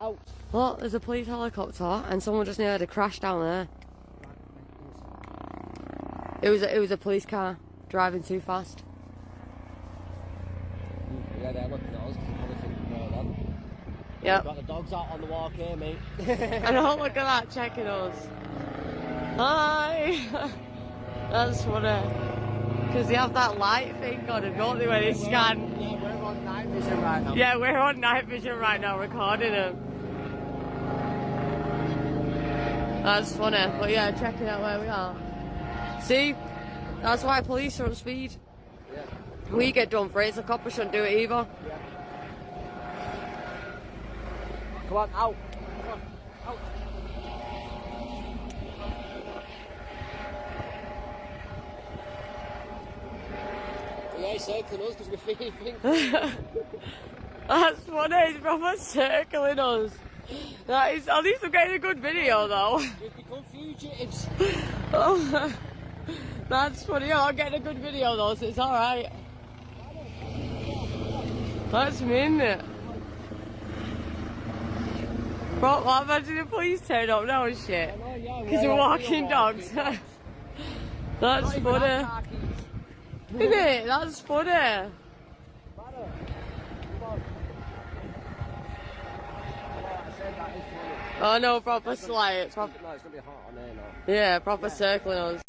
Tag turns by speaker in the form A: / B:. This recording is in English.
A: Out.
B: Look, there's a police helicopter and someone just nearly crashed down there. It was a police car driving too fast.
A: Yeah, they're looking at us because they're probably thinking more on.
B: Yep.
A: We've got the dogs out on the walk here, mate.
B: I know, look at that, checking us. Hi! That's funny. Because they have that light thing on them, don't they, when they scan?
A: Yeah, we're on night vision right now.
B: Yeah, we're on night vision right now recording them. That's funny, but yeah, checking out where we are. See? That's why police are on speed.
A: Yeah.
B: We get done for it, so coppers shouldn't do it either.
A: Yeah. Come on, out. Come on, out. Yeah, he's circling us because we're thinking.
B: That's funny, he's proper circling us. That is, at least we're getting a good video though.
A: We've become fugitives.
B: Oh, that's funny, I'm getting a good video though, so it's alright. That's mean it. Bro, well, imagine the police turn up now and shit. Because we're walking dogs. That's funny. Isn't it? That's funny. Oh no, proper slide.
A: No, it's going to be hot on there now.
B: Yeah, proper circling us.